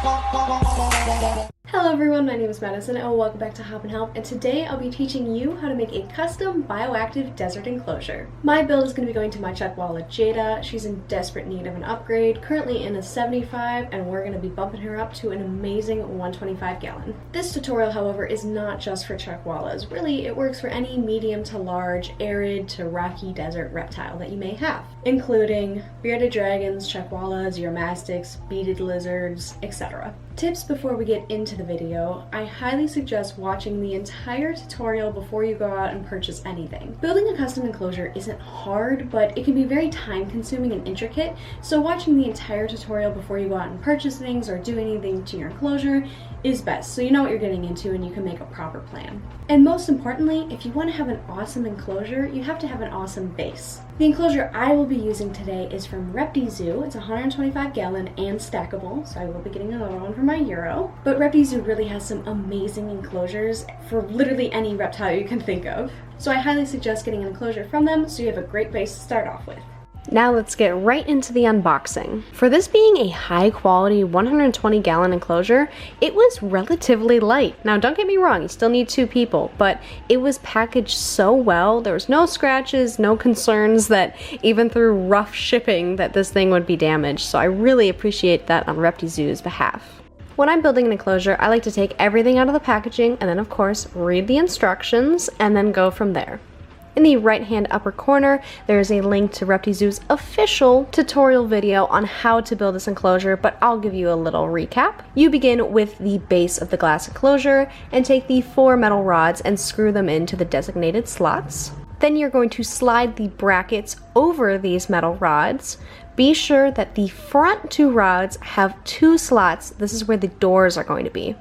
Hello everyone, my name is Madison and welcome back to Hop and Help, and today I'll be teaching you how to make a custom bioactive desert enclosure. My build is going to be going to my Chuckwalla Jada. She's in desperate need of an upgrade, currently in a 75, and we're going to be bumping her up to an amazing 125 gallon. This tutorial, however, is not just for Chuckwallas. Really, it works for any medium to large, arid to rocky desert reptile that you may have, including bearded dragons, Chuckwallas, Uromastyx, beaded lizards, etc. Tips before we get into the video: I highly suggest watching the entire tutorial before you go out and purchase anything. Building a custom enclosure isn't hard, but it can be very time consuming and intricate, so watching the entire tutorial before you go out and purchase things or do anything to your enclosure is best, so you know what you're getting into and you can make a proper plan. And most importantly, if you want to have an awesome enclosure, you have to have an awesome base. The enclosure I will be using today is from Reptizoo. It's 125 gallon and stackable, so I will be getting another one for my Euro. But Reptizoo really has some amazing enclosures for literally any reptile you can think of. So I highly suggest getting an enclosure from them so you have a great base to start off with. Now let's get right into the unboxing. For this being a high quality 120 gallon enclosure, it was relatively light. Now don't get me wrong, you still need 2 people, but it was packaged so well. There was no scratches, no concerns that even through rough shipping that this thing would be damaged. So I really appreciate that on Reptizoo's behalf. When I'm building an enclosure, I like to take everything out of the packaging and then of course read the instructions and then go from there. In the right hand upper corner, there is a link to Reptizoo's official tutorial video on how to build this enclosure, but I'll give you a little recap. You begin with the base of the glass enclosure and take the 4 metal rods and screw them into the designated slots. Then you're going to slide the brackets over these metal rods. Be sure that the front 2 rods have 2 slots. This is where the doors are going to be.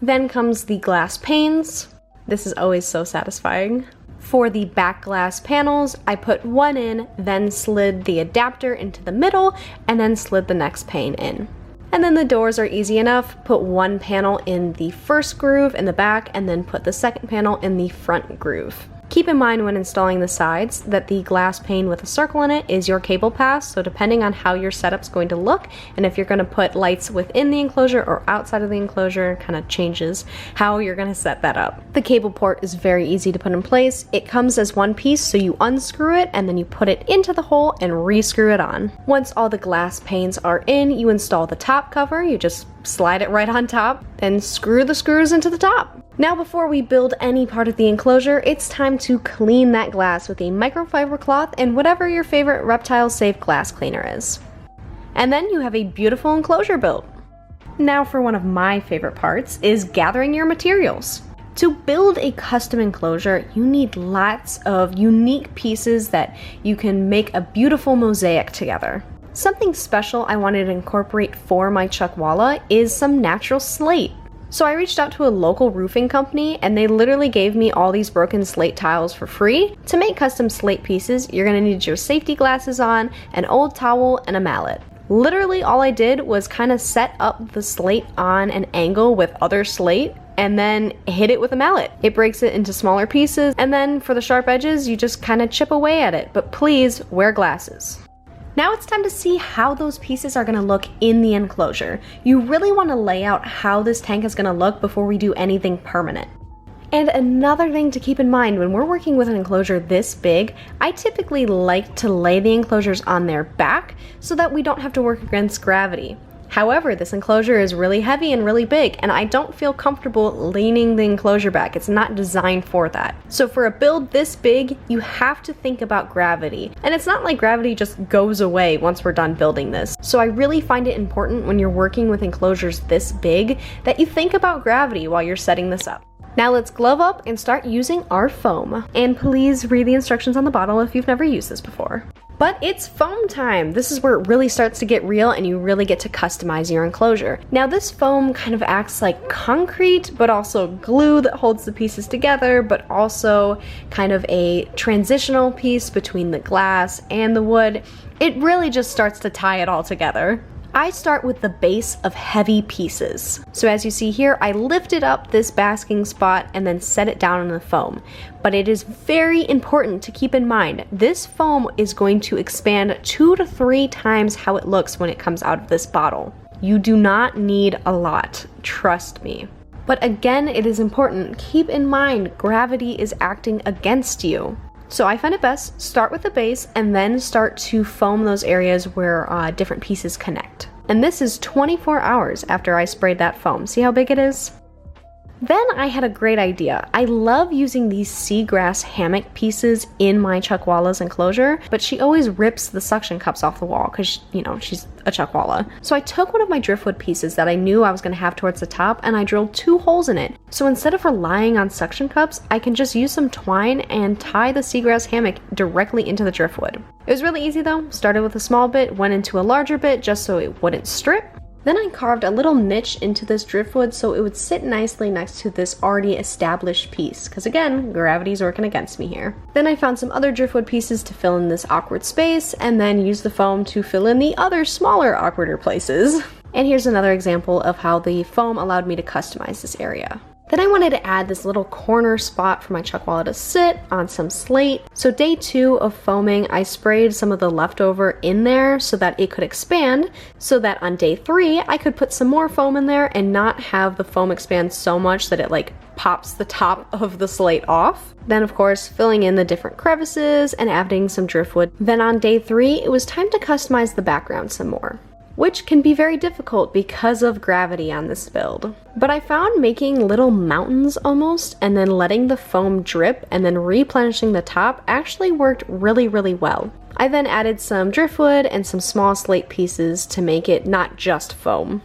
Then comes the glass panes. This is always so satisfying. For the back glass panels, I put 1 in, then slid the adapter into the middle, and then slid the next pane in. And then the doors are easy enough. Put 1 panel in the first groove in the back, and then put the second panel in the front groove. Keep in mind when installing the sides that the glass pane with a circle in it is your cable pass, so depending on how your setup's going to look, and if you're going to put lights within the enclosure or outside of the enclosure, kind of changes how you're going to set that up. The cable port is very easy to put in place. It comes as one piece, so you unscrew it and then you put it into the hole and re-screw it on. Once all the glass panes are in, you install the top cover. You just slide it right on top, then screw the screws into the top. Now before we build any part of the enclosure, it's time to clean that glass with a microfiber cloth and whatever your favorite reptile safe glass cleaner is. And then you have a beautiful enclosure built. Now for one of my favorite parts is gathering your materials. To build a custom enclosure, you need lots of unique pieces that you can make a beautiful mosaic together. Something special I wanted to incorporate for my Chuckwalla is some natural slate. So I reached out to a local roofing company and they literally gave me all these broken slate tiles for free. To make custom slate pieces, you're gonna need your safety glasses on, an old towel, and a mallet. Literally all I did was kind of set up the slate on an angle with other slate and then hit it with a mallet. It breaks it into smaller pieces, and then for the sharp edges, you just kind of chip away at it, but please wear glasses. Now it's time to see how those pieces are going to look in the enclosure. You really want to lay out how this tank is going to look before we do anything permanent. And another thing to keep in mind when we're working with an enclosure this big, I typically like to lay the enclosures on their back so that we don't have to work against gravity. However, this enclosure is really heavy and really big, and I don't feel comfortable leaning the enclosure back. It's not designed for that. So for a build this big, you have to think about gravity. And it's not like gravity just goes away once we're done building this. So I really find it important when you're working with enclosures this big that you think about gravity while you're setting this up. Now let's glove up and start using our foam. And please read the instructions on the bottle if you've never used this before. But it's foam time! This is where it really starts to get real and you really get to customize your enclosure. Now this foam kind of acts like concrete, but also glue that holds the pieces together, but also kind of a transitional piece between the glass and the wood. It really just starts to tie it all together. I start with the base of heavy pieces. So as you see here, I lifted up this basking spot and then set it down in the foam. But it is very important to keep in mind, this foam is going to expand 2 to 3 times how it looks when it comes out of this bottle. You do not need a lot, trust me. But again, it is important, keep in mind, gravity is acting against you. So I find it best, start with the base and then start to foam those areas where different pieces connect. And this is 24 hours after I sprayed that foam. See how big it is? Then I had a great idea. I love using these seagrass hammock pieces in my chuckwala's enclosure, but she always rips the suction cups off the wall because, you know, she's a chuckwala. So I took one of my driftwood pieces that I knew I was going to have towards the top and I drilled 2 holes in it. So instead of relying on suction cups, I can just use some twine and tie the seagrass hammock directly into the driftwood. It was really easy though. Started with a small bit, went into a larger bit just so it wouldn't strip. Then I carved a little niche into this driftwood so it would sit nicely next to this already established piece, because again, gravity's working against me here. Then I found some other driftwood pieces to fill in this awkward space, and then used the foam to fill in the other smaller, awkwarder places. And here's another example of how the foam allowed me to customize this area. Then I wanted to add this little corner spot for my chuckwala to sit on some slate. So day 2 of foaming, I sprayed some of the leftover in there so that it could expand, so that on day 3, I could put some more foam in there and not have the foam expand so much that it like pops the top of the slate off. Then of course, filling in the different crevices and adding some driftwood. Then on day 3, it was time to customize the background some more, which can be very difficult because of gravity on this build. But I found making little mountains almost, and then letting the foam drip and then replenishing the top actually worked really, really well. I then added some driftwood and some small slate pieces to make it not just foam.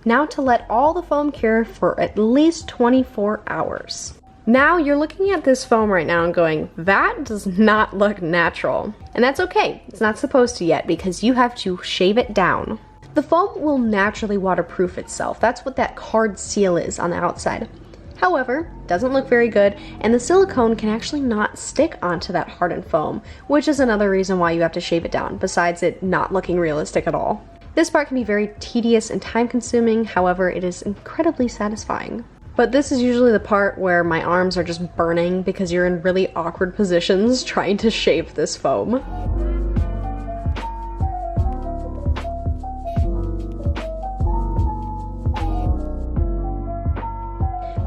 Now to let all the foam cure for at least 24 hours. Now you're looking at this foam right now and going, that does not look natural. And that's okay, it's not supposed to yet because you have to shave it down. The foam will naturally waterproof itself. That's what that hard seal is on the outside. However, it doesn't look very good, and the silicone can actually not stick onto that hardened foam, which is another reason why you have to shave it down, besides it not looking realistic at all. This part can be very tedious and time consuming, however, it is incredibly satisfying. But this is usually the part where my arms are just burning because you're in really awkward positions trying to shave this foam.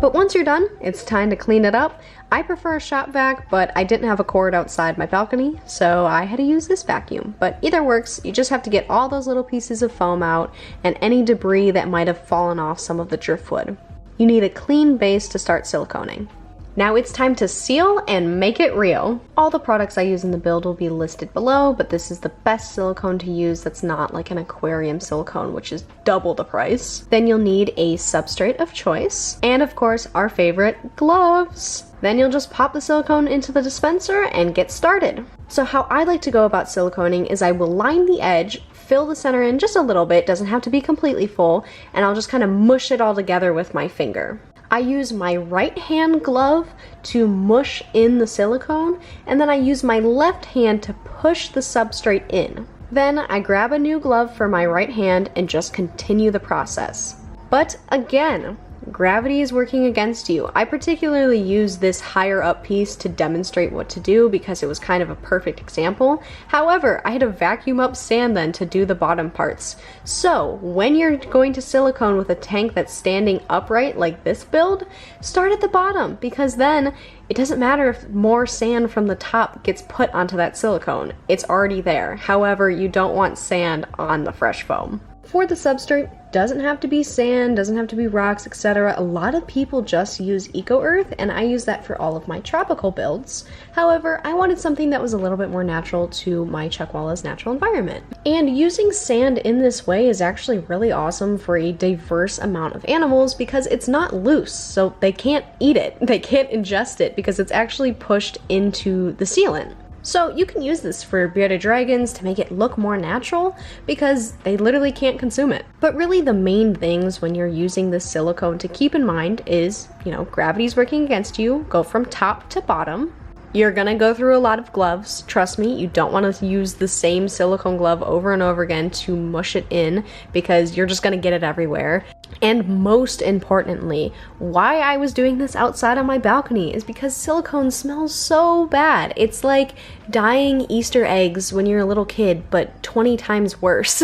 But once you're done, it's time to clean it up. I prefer a shop vac, but I didn't have a cord outside my balcony, so I had to use this vacuum. But either works, you just have to get all those little pieces of foam out and any debris that might have fallen off some of the driftwood. You need a clean base to start siliconing. Now it's time to seal and make it real. All the products I use in the build will be listed below, but this is the best silicone to use that's not like an aquarium silicone, which is double the price. Then you'll need a substrate of choice, and of course our favorite, gloves. Then you'll just pop the silicone into the dispenser and get started. So how I like to go about siliconing is I will line the edge, fill the center in just a little bit, doesn't have to be completely full, and I'll just kind of mush it all together with my finger. I use my right hand glove to mush in the silicone, and then I use my left hand to push the substrate in. Then I grab a new glove for my right hand and just continue the process. But again, gravity is working against you. I particularly use this higher up piece to demonstrate what to do because it was kind of a perfect example. However, I had to vacuum up sand then to do the bottom parts. So when you're going to silicone with a tank that's standing upright like this build, start at the bottom because then it doesn't matter if more sand from the top gets put onto that silicone. It's already there. However, you don't want sand on the fresh foam. For the substrate, doesn't have to be sand, doesn't have to be rocks, etc. A lot of people just use Eco Earth, and I use that for all of my tropical builds. However, I wanted something that was a little bit more natural to my chuckwala's natural environment. And using sand in this way is actually really awesome for a diverse amount of animals because it's not loose, so they can't eat it, they can't ingest it because it's actually pushed into the sealant. So you can use this for bearded dragons to make it look more natural because they literally can't consume it. But really the main things when you're using this silicone to keep in mind is, gravity's working against you, go from top to bottom. You're gonna go through a lot of gloves. Trust me, you don't want to use the same silicone glove over and over again to mush it in because you're just gonna get it everywhere. And most importantly, why I was doing this outside on my balcony is because silicone smells so bad. It's like dyeing Easter eggs when you're a little kid, but 20 times worse.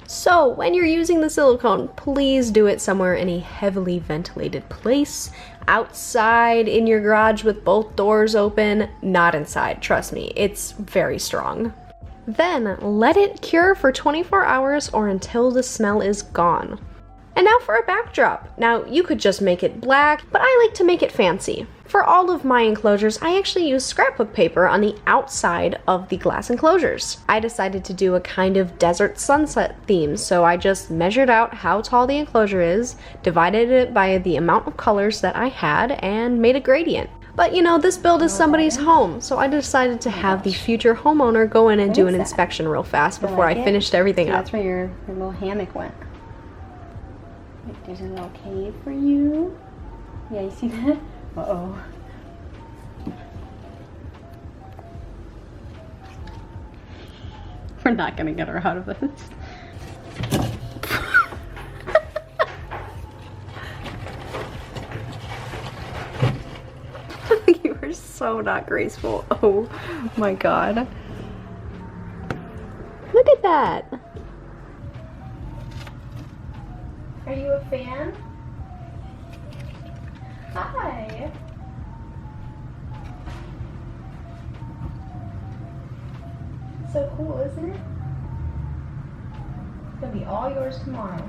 So when you're using the silicone, please do it somewhere in a heavily ventilated place. Outside in your garage with both doors open, not inside, trust me, it's very strong. Then let it cure for 24 hours or until the smell is gone. And now for a backdrop. Now you could just make it black, but I like to make it fancy. For all of my enclosures, I actually use scrapbook paper on the outside of the glass enclosures. I decided to do a kind of desert sunset theme, so I just measured out how tall the enclosure is, divided it by the amount of colors that I had, and made a gradient. But you know, this build is somebody's home, so I decided to have the future homeowner go in and do an inspection real fast before I finished everything up. That's where your little hammock went. There's a little cave for you. Yeah, you see that? Uh-oh. We're not gonna get her out of this. You are so not graceful. Oh my god. Look at that. Are you a fan? Hi. So cool, isn't it? It's gonna be all yours tomorrow.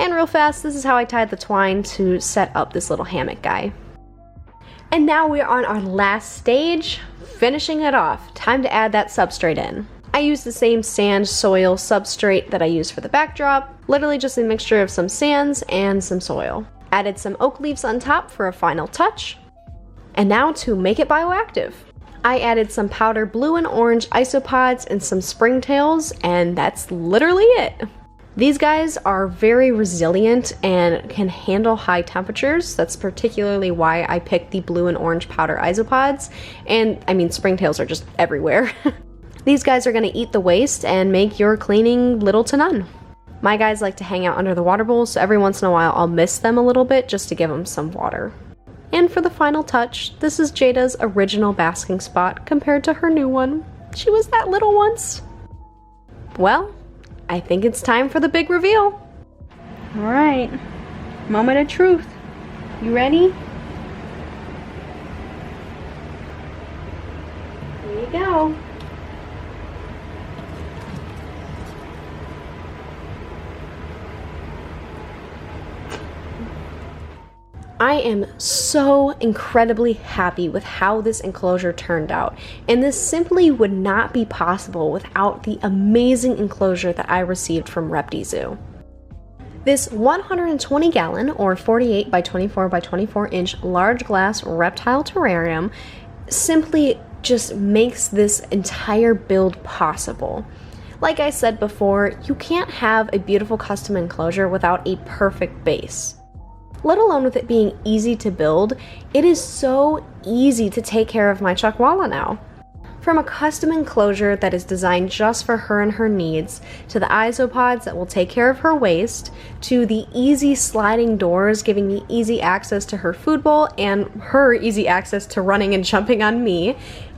And real fast, this is how I tied the twine to set up this little hammock guy. And now we're on our last stage, finishing it off. Time to add that substrate in. I use the same sand soil substrate that I used for the backdrop, literally just a mixture of some sands and some soil. Added some oak leaves on top for a final touch. And now to make it bioactive. I added some powder blue and orange isopods and some springtails, and that's literally it. These guys are very resilient and can handle high temperatures. That's particularly why I picked the blue and orange powder isopods. And I mean, springtails are just everywhere. These guys are gonna eat the waste and make your cleaning little to none. My guys like to hang out under the water bowl, so every once in a while I'll mist them a little bit just to give them some water. And for the final touch, this is Jada's original basking spot compared to her new one. She was that little once. Well, I think it's time for the big reveal. All right, moment of truth. You ready? Here you go. I am so incredibly happy with how this enclosure turned out, and this simply would not be possible without the amazing enclosure that I received from Reptizoo. This 120 gallon or 48 by 24 by 24 inch large glass reptile terrarium simply just makes this entire build possible. Like I said before, you can't have a beautiful custom enclosure without a perfect base. Let alone with it being easy to build, it is so easy to take care of my chuckwalla now. From a custom enclosure that is designed just for her and her needs, to the isopods that will take care of her waste, to the easy sliding doors giving me easy access to her food bowl and her easy access to running and jumping on me,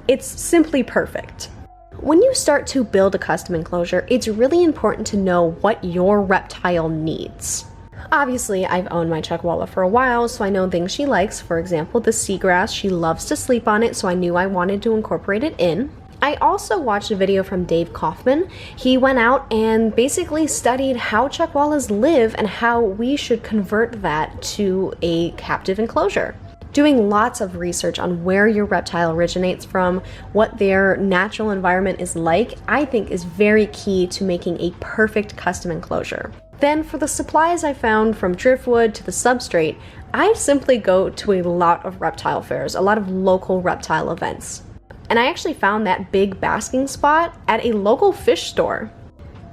it's simply perfect. When you start to build a custom enclosure, it's really important to know what your reptile needs. Obviously, I've owned my chuckwalla for a while, so I know things she likes. For example, the seagrass, she loves to sleep on it, so I knew I wanted to incorporate it in. I also watched a video from Dave Kaufman. He went out and basically studied how chuckwallas live and how we should convert that to a captive enclosure. Doing lots of research on where your reptile originates from, what their natural environment is like, I think is very key to making a perfect custom enclosure. Then for the supplies I found, from driftwood to the substrate, I simply go to a lot of reptile fairs, a lot of local reptile events. And I actually found that big basking spot at a local fish store.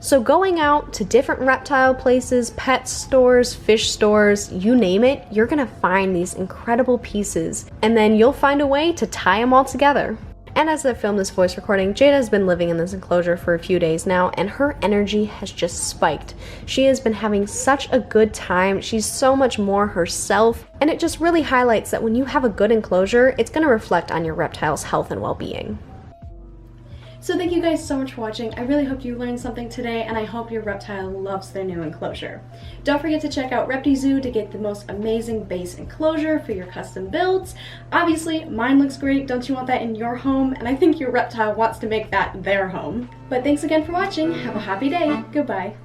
So going out to different reptile places, pet stores, fish stores, you name it, you're gonna find these incredible pieces, and then you'll find a way to tie them all together. And as I film this voice recording, Jada has been living in this enclosure for a few days now, and her energy has just spiked. She has been having such a good time. She's so much more herself, and it just really highlights that when you have a good enclosure, it's going to reflect on your reptile's health and well-being. So thank you guys so much for watching. I really hope you learned something today, and I hope your reptile loves their new enclosure. Don't forget to check out Reptizoo to get the most amazing base enclosure for your custom builds. Obviously, mine looks great. Don't you want that in your home? And I think your reptile wants to make that their home. But thanks again for watching. Have a happy day. Goodbye.